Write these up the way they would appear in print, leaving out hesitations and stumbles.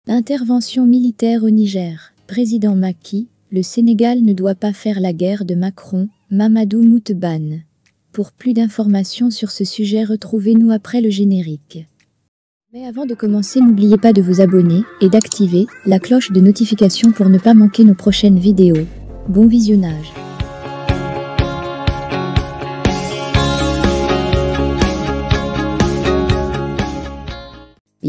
Intervention militaire au Niger. Président Macky, le Sénégal ne doit pas faire la guerre de Macron, Mamadou Moutebane. Pour plus d'informations sur ce sujet, retrouvez-nous après le générique. Mais avant de commencer, n'oubliez pas de vous abonner et d'activer la cloche de notification pour ne pas manquer nos prochaines vidéos. Bon visionnage.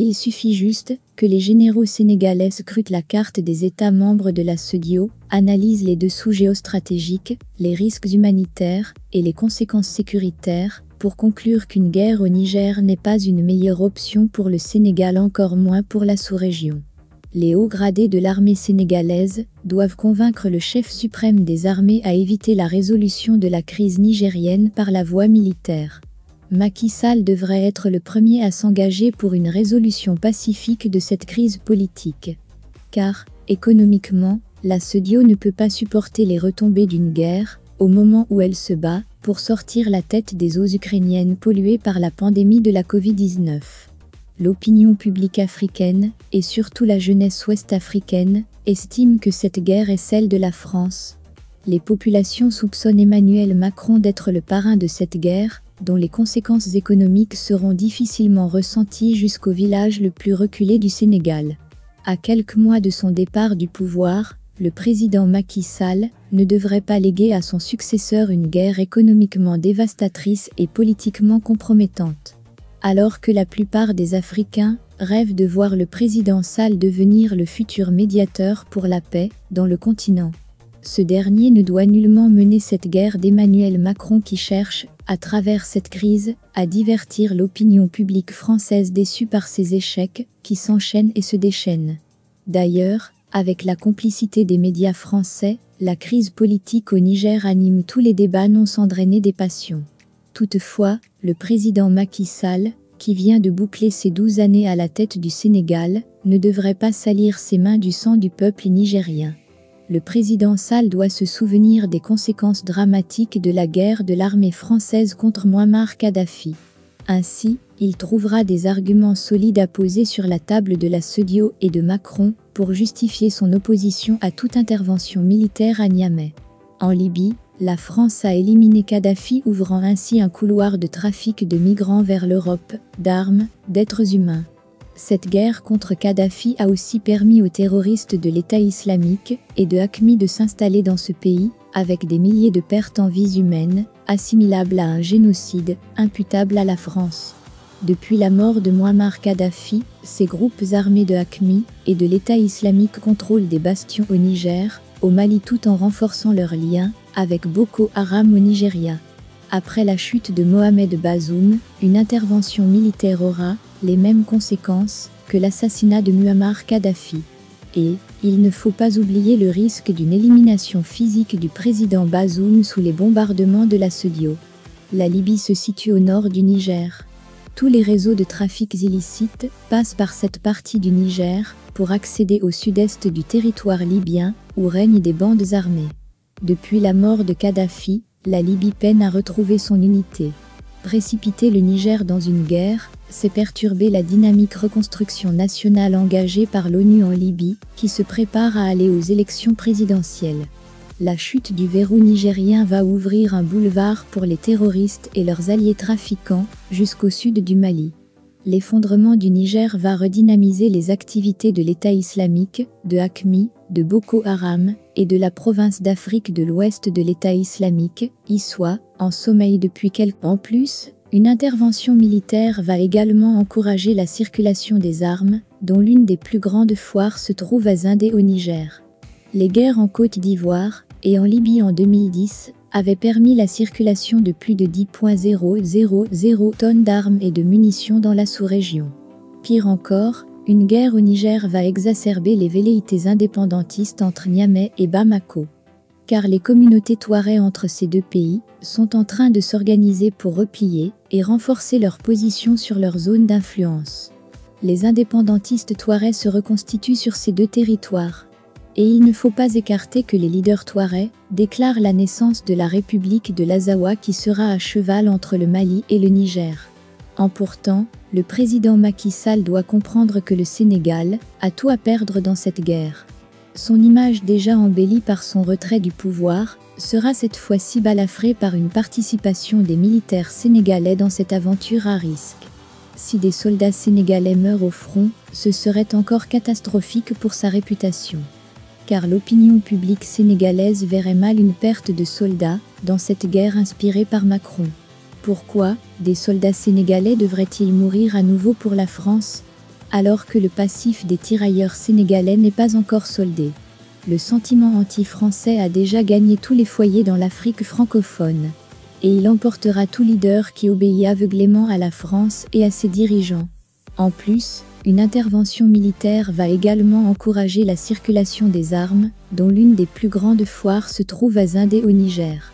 Il suffit juste que les généraux sénégalais scrutent la carte des États membres de la CEDEAO, analysent les dessous géostratégiques, les risques humanitaires et les conséquences sécuritaires, pour conclure qu'une guerre au Niger n'est pas une meilleure option pour le Sénégal, encore moins pour la sous-région. Les hauts gradés de l'armée sénégalaise doivent convaincre le chef suprême des armées à éviter la résolution de la crise nigérienne par la voie militaire. Macky Sall devrait être le premier à s'engager pour une résolution pacifique de cette crise politique. Car, économiquement, la CEDEAO ne peut pas supporter les retombées d'une guerre, au moment où elle se bat pour sortir la tête des eaux ukrainiennes polluées par la pandémie de la Covid-19. L'opinion publique africaine, et surtout la jeunesse ouest-africaine, estime que cette guerre est celle de la France. Les populations soupçonnent Emmanuel Macron d'être le parrain de cette guerre, dont les conséquences économiques seront difficilement ressenties jusqu'au village le plus reculé du Sénégal. À quelques mois de son départ du pouvoir, le président Macky Sall ne devrait pas léguer à son successeur une guerre économiquement dévastatrice et politiquement compromettante. Alors que la plupart des Africains rêvent de voir le président Sall devenir le futur médiateur pour la paix dans le continent. Ce dernier ne doit nullement mener cette guerre d'Emmanuel Macron qui cherche, à travers cette crise, à divertir l'opinion publique française déçue par ses échecs, qui s'enchaînent et se déchaînent. D'ailleurs, avec la complicité des médias français, la crise politique au Niger anime tous les débats non sans drainer des passions. Toutefois, le président Macky Sall, qui vient de boucler ses 12 années à la tête du Sénégal, ne devrait pas salir ses mains du sang du peuple nigérien. Le président Sall doit se souvenir des conséquences dramatiques de la guerre de l'armée française contre Mouammar Kadhafi. Ainsi, il trouvera des arguments solides à poser sur la table de la CEDEAO et de Macron pour justifier son opposition à toute intervention militaire à Niamey. En Libye, la France a éliminé Kadhafi, ouvrant ainsi un couloir de trafic de migrants vers l'Europe, d'armes, d'êtres humains. Cette guerre contre Kadhafi a aussi permis aux terroristes de l'État islamique et de Haqqani de s'installer dans ce pays, avec des milliers de pertes en vies humaines, assimilables à un génocide, imputable à la France. Depuis la mort de Mouammar Kadhafi, ces groupes armés de Haqqani et de l'État islamique contrôlent des bastions au Niger, au Mali, tout en renforçant leurs liens avec Boko Haram au Nigeria. Après la chute de Mohamed Bazoum, une intervention militaire aura les mêmes conséquences que l'assassinat de Mouammar Kadhafi. Et il ne faut pas oublier le risque d'une élimination physique du président Bazoum sous les bombardements de la CEDEAO. La Libye se situe au nord du Niger. Tous les réseaux de trafics illicites passent par cette partie du Niger pour accéder au sud-est du territoire libyen où règnent des bandes armées. Depuis la mort de Kadhafi, la Libye peine à retrouver son unité. Précipiter le Niger dans une guerre, c'est perturber la dynamique reconstruction nationale engagée par l'ONU en Libye, qui se prépare à aller aux élections présidentielles. La chute du verrou nigérien va ouvrir un boulevard pour les terroristes et leurs alliés trafiquants, jusqu'au sud du Mali. L'effondrement du Niger va redynamiser les activités de l'État islamique, de Haqqani, de Boko Haram, et de la province d'Afrique de l'Ouest de l'État islamique, ISWA, en sommeil depuis quelques ans. En plus, une intervention militaire va également encourager la circulation des armes, dont l'une des plus grandes foires se trouve à Zindé au Niger. Les guerres en Côte d'Ivoire, et en Libye en 2010, avaient permis la circulation de plus de 10,000 tonnes d'armes et de munitions dans la sous-région. Pire encore, une guerre au Niger va exacerber les velléités indépendantistes entre Niamey et Bamako. Car les communautés touareg entre ces deux pays sont en train de s'organiser pour replier et renforcer leur position sur leur zone d'influence. Les indépendantistes touaregs se reconstituent sur ces deux territoires. Et il ne faut pas écarter que les leaders touaregs déclarent la naissance de la République de l'Azawa qui sera à cheval entre le Mali et le Niger. Pourtant, le président Macky Sall doit comprendre que le Sénégal a tout à perdre dans cette guerre. Son image déjà embellie par son retrait du pouvoir sera cette fois-ci balafrée par une participation des militaires sénégalais dans cette aventure à risque. Si des soldats sénégalais meurent au front, ce serait encore catastrophique pour sa réputation. Car l'opinion publique sénégalaise verrait mal une perte de soldats dans cette guerre inspirée par Macron. Pourquoi des soldats sénégalais devraient-ils mourir à nouveau pour la France, alors que le passif des tirailleurs sénégalais n'est pas encore soldé? Le sentiment anti-français a déjà gagné tous les foyers dans l'Afrique francophone. Et il emportera tout leader qui obéit aveuglément à la France et à ses dirigeants. En plus, une intervention militaire va également encourager la circulation des armes, dont l'une des plus grandes foires se trouve à Zindé au Niger.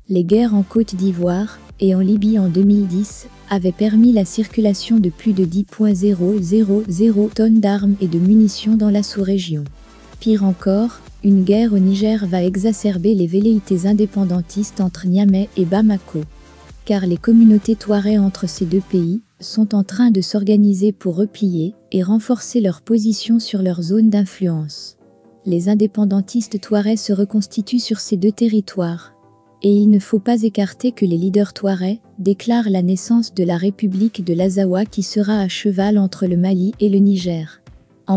Les guerres en Côte d'Ivoire et en Libye en 2010 avaient permis la circulation de plus de 10,000 tonnes d'armes et de munitions dans la sous-région. Pire encore, une guerre au Niger va exacerber les velléités indépendantistes entre Niamey et Bamako. Car les communautés touareg entre ces deux pays sont en train de s'organiser pour replier et renforcer leur position sur leur zone d'influence. Les indépendantistes touaregs se reconstituent sur ces deux territoires. Et il ne faut pas écarter que les leaders touaregs déclarent la naissance de la République de l'Azawa qui sera à cheval entre le Mali et le Niger.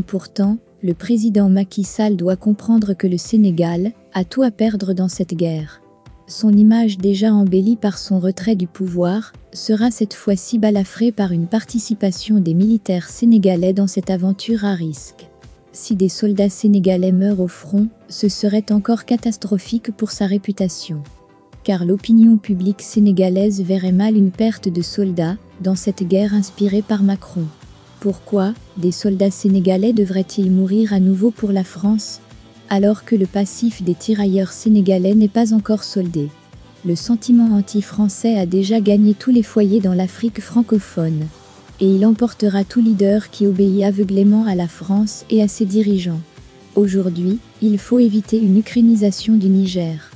Pourtant, le président Macky Sall doit comprendre que le Sénégal a tout à perdre dans cette guerre. Son image déjà embellie par son retrait du pouvoir sera cette fois-ci balafrée par une participation des militaires sénégalais dans cette aventure à risque. Si des soldats sénégalais meurent au front, ce serait encore catastrophique pour sa réputation. Car l'opinion publique sénégalaise verrait mal une perte de soldats dans cette guerre inspirée par Macron. Pourquoi des soldats sénégalais devraient-ils mourir à nouveau pour la France, alors que le passif des tirailleurs sénégalais n'est pas encore soldé? Le sentiment anti-français a déjà gagné tous les foyers dans l'Afrique francophone. Et il emportera tout leader qui obéit aveuglément à la France et à ses dirigeants. Aujourd'hui, il faut éviter une ukrainisation du Niger.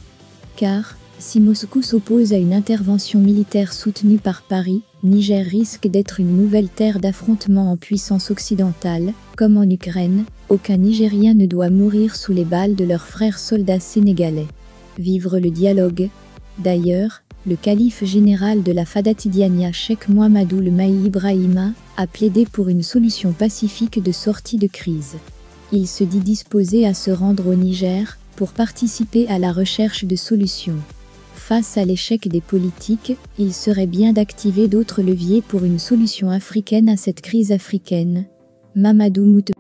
Car, si Moscou s'oppose à une intervention militaire soutenue par Paris, Niger risque d'être une nouvelle terre d'affrontement en puissance occidentale, comme en Ukraine. Aucun Nigérien ne doit mourir sous les balles de leurs frères soldats sénégalais. Vivre le dialogue. D'ailleurs, le calife général de la Fada Tidiania Cheikh Mouhamadou le Mahi Ibrahima a plaidé pour une solution pacifique de sortie de crise. Il se dit disposé à se rendre au Niger pour participer à la recherche de solutions. Face à l'échec des politiques, il serait bien d'activer d'autres leviers pour une solution africaine à cette crise africaine. Mamadou Mout